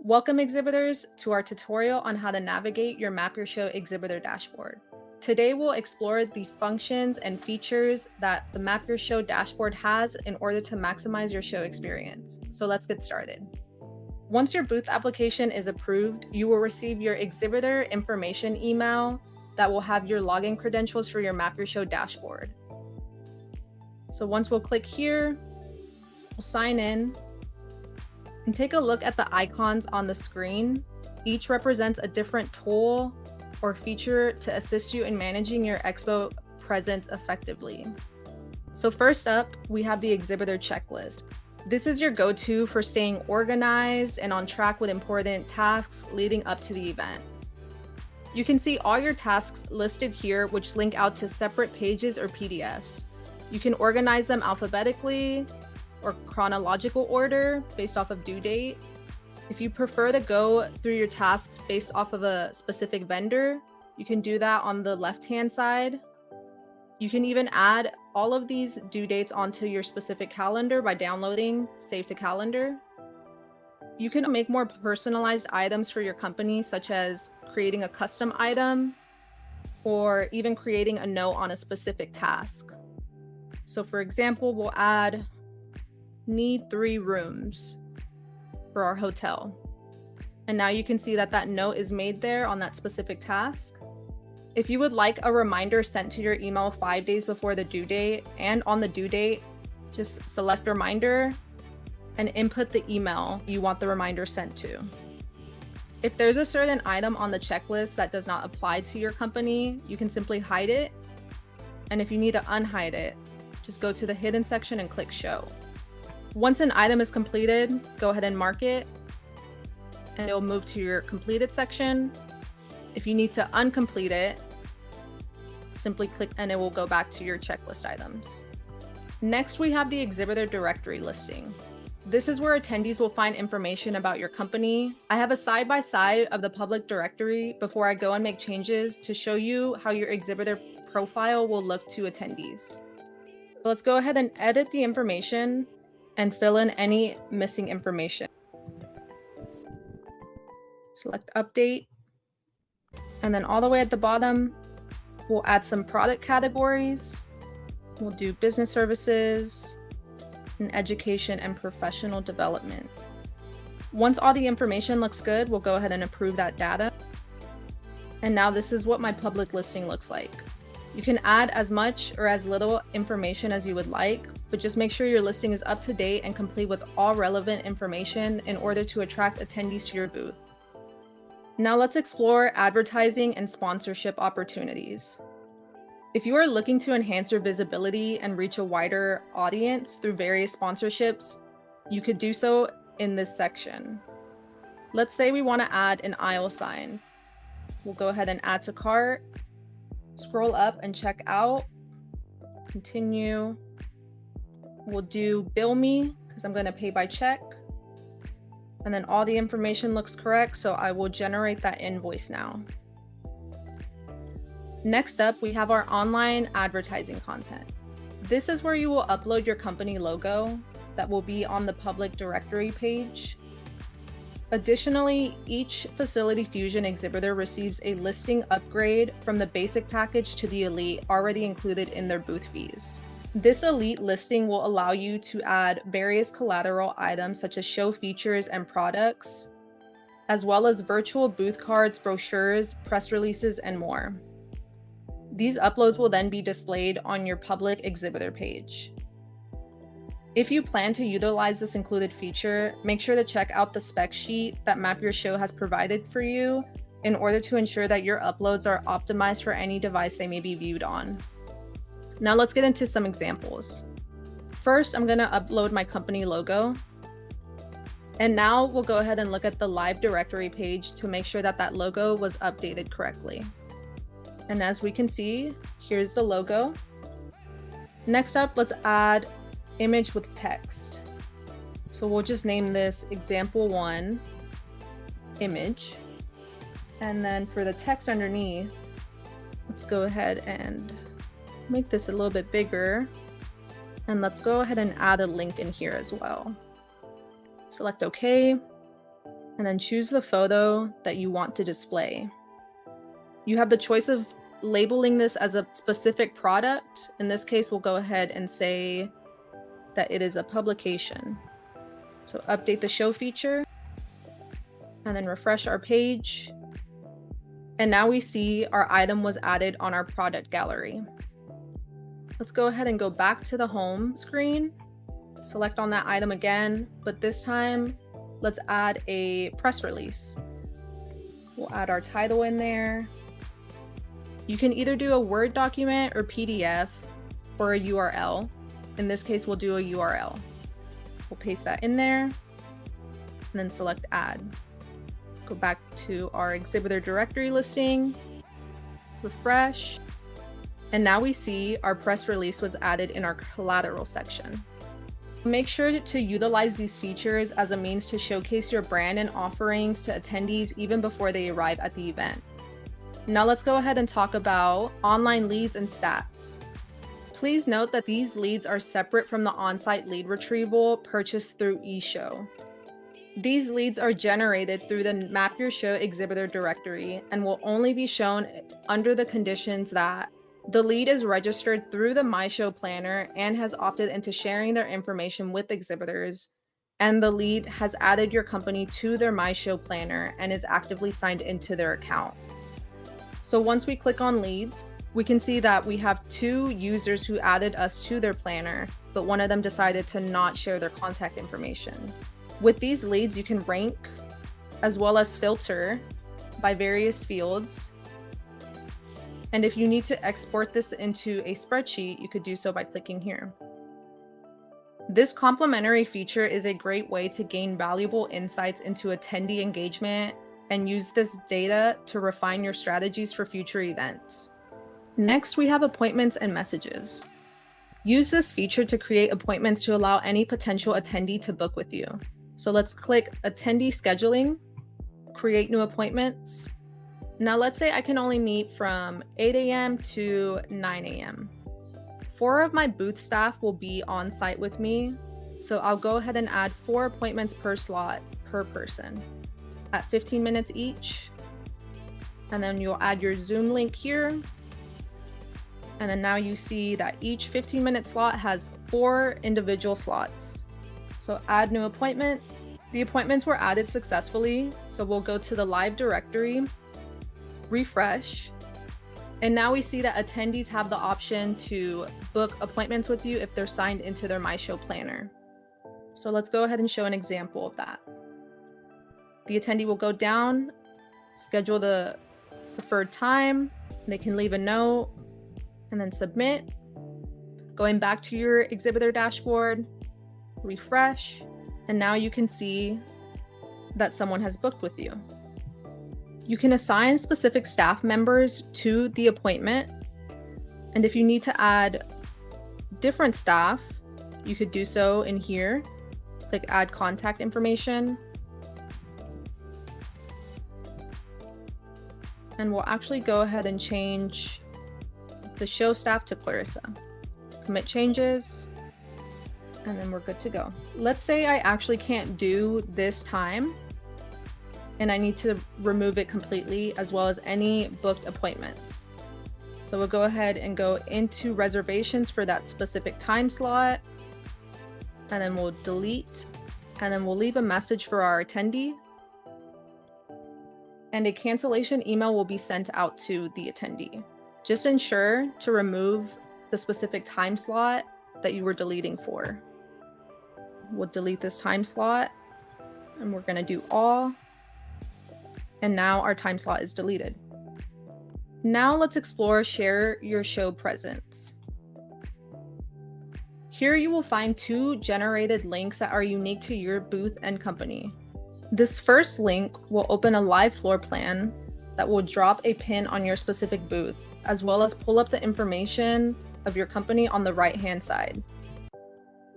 Welcome exhibitors to our tutorial on how to navigate your Map Your Show exhibitor dashboard. Today we'll explore the functions and features that the Map Your Show dashboard has in order to maximize your show experience. So let's get started. Once your booth application is approved, you will receive your exhibitor information email that will have your login credentials for your Map Your Show dashboard. So once we'll click here, we'll sign in and take a look at the icons on the screen. Each represents a different tool or feature to assist you in managing your expo presence effectively. So first up, we have the Exhibitor Checklist. This is your go-to for staying organized and on track with important tasks leading up to the event. You can see all your tasks listed here, which link out to separate pages or PDFs. You can organize them alphabetically or chronological order based off of due date. If you prefer to go through your tasks based off of a specific vendor, you can do that on the left-hand side. You can even add all of these due dates onto your specific calendar by downloading Save to Calendar. You can make more personalized items for your company, such as creating a custom item or even creating a note on a specific task. So for example, we'll add need 3 rooms for our hotel. And now you can see that that note is made there on that specific task. If you would like a reminder sent to your email 5 days before the due date and on the due date, just select reminder and input the email you want the reminder sent to. If there's a certain item on the checklist that does not apply to your company, you can simply hide it. And if you need to unhide it, just go to the hidden section and click show. Once an item is completed, go ahead and mark it and it'll move to your completed section. If you need to uncomplete it, simply click and it will go back to your checklist items. Next, we have the exhibitor directory listing. This is where attendees will find information about your company. I have a side-by-side of the public directory before I go and make changes to show you how your exhibitor profile will look to attendees. So let's go ahead and edit the information and fill in any missing information. Select update. And then all the way at the bottom, we'll add some product categories. We'll do business services and education and professional development. Once all the information looks good, we'll go ahead and approve that data. And now this is what my public listing looks like. You can add as much or as little information as you would like, but just make sure your listing is up to date and complete with all relevant information in order to attract attendees to your booth. Now let's explore advertising and sponsorship opportunities. If you are looking to enhance your visibility and reach a wider audience through various sponsorships, you could do so in this section. Let's say we want to add an aisle sign. We'll go ahead and add to cart, scroll up and check out, continue. We'll do bill me because I'm going to pay by check. And then all the information looks correct, so I will generate that invoice now. Next up, we have our online advertising content. This is where you will upload your company logo that will be on the public directory page. Additionally, each Facility Fusion exhibitor receives a listing upgrade from the basic package to the Elite already included in their booth fees. This Elite listing will allow you to add various collateral items such as show features and products, as well as virtual booth cards, brochures, press releases, and more. These uploads will then be displayed on your public exhibitor page. If you plan to utilize this included feature, make sure to check out the spec sheet that Map Your Show has provided for you in order to ensure that your uploads are optimized for any device they may be viewed on. Now let's get into some examples. First, I'm going to upload my company logo. And now we'll go ahead and look at the live directory page to make sure that that logo was updated correctly. And as we can see, here's the logo. Next up, let's add image with text. So we'll just name this example 1 image. And then for the text underneath, let's go ahead and make this a little bit bigger. And let's go ahead and add a link in here as well. Select OK. and then choose the photo that you want to display. You have the choice of labeling this as a specific product. In this case, we'll go ahead and say that it is a publication. So update the show feature and then refresh our page. And now we see our item was added on our product gallery. Let's go ahead and go back to the home screen, select on that item again, but this time let's add a press release. We'll add our title in there. You can either do a Word document or PDF or a URL. In this case, we'll do a URL. We'll paste that in there and then select add. Go back to our exhibitor directory listing, refresh, and now we see our press release was added in our collateral section. Make sure to utilize these features as a means to showcase your brand and offerings to attendees even before they arrive at the event. Now let's go ahead and talk about online leads and stats. Please note that these leads are separate from the on-site lead retrieval purchased through eShow. These leads are generated through the Map Your Show exhibitor directory and will only be shown under the conditions that the lead is registered through the My Show planner and has opted into sharing their information with exhibitors, and the lead has added your company to their My Show planner and is actively signed into their account. So once we click on leads, we can see that we have 2 users who added us to their planner, but one of them decided to not share their contact information. With these leads, you can rank as well as filter by various fields. And if you need to export this into a spreadsheet, you could do so by clicking here. This complementary feature is a great way to gain valuable insights into attendee engagement and use this data to refine your strategies for future events. Next, we have appointments and messages. Use this feature to create appointments to allow any potential attendee to book with you. So let's click Attendee Scheduling, create new appointments. Now let's say I can only meet from 8 a.m. to 9 a.m. 4 of my booth staff will be on site with me, so I'll go ahead and add 4 appointments per slot per person at 15 minutes each. And then you'll add your Zoom link here. And then now you see that each 15-minute slot has 4 individual slots. So add new appointment. The appointments were added successfully. So we'll go to the live directory, refresh. And now we see that attendees have the option to book appointments with you if they're signed into their My Show planner. So let's go ahead and show an example of that. The attendee will go down, schedule the preferred time. They can leave a note and then submit. Going back to your exhibitor dashboard, refresh, and now you can see that someone has booked with you. You can assign specific staff members to the appointment, and if you need to add different staff, you could do so in here. Click Add Contact Information, and we'll actually go ahead and change the show staff to Clarissa. Commit changes, and then we're good to go. Let's say I actually can't do this time and I need to remove it completely, as well as any booked appointments. So we'll go ahead and go into reservations for that specific time slot, and then we'll delete, and then we'll leave a message for our attendee, and a cancellation email will be sent out to the attendee. Just ensure to remove the specific time slot that you were deleting for. We'll delete this time slot, and we're going to do all. And now our time slot is deleted. Now let's explore Share Your Show Presence. Here you will find 2 generated links that are unique to your booth and company. This first link will open a live floor plan that will drop a pin on your specific booth, as well as pull up the information of your company on the right-hand side.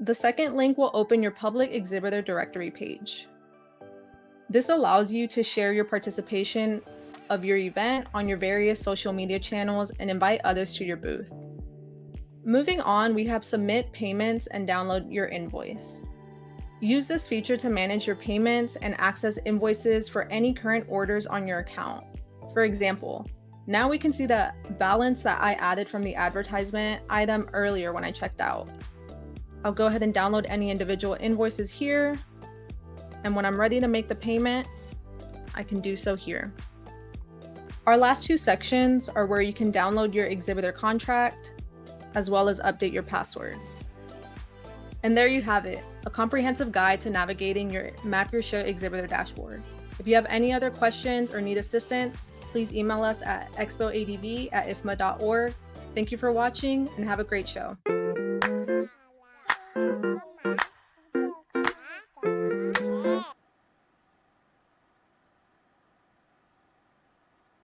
The second link will open your public exhibitor directory page. This allows you to share your participation of your event on your various social media channels and invite others to your booth. Moving on, we have Submit Payments and Download Your Invoice. Use this feature to manage your payments and access invoices for any current orders on your account. For example, now we can see the balance that I added from the advertisement item earlier when I checked out. I'll go ahead and download any individual invoices here. And when I'm ready to make the payment, I can do so here. Our last two sections are where you can download your exhibitor contract, as well as update your password. And there you have it, a comprehensive guide to navigating your Map Your Show exhibitor dashboard. If you have any other questions or need assistance, please email us at expoadv@ifma.org. Thank you for watching and have a great show.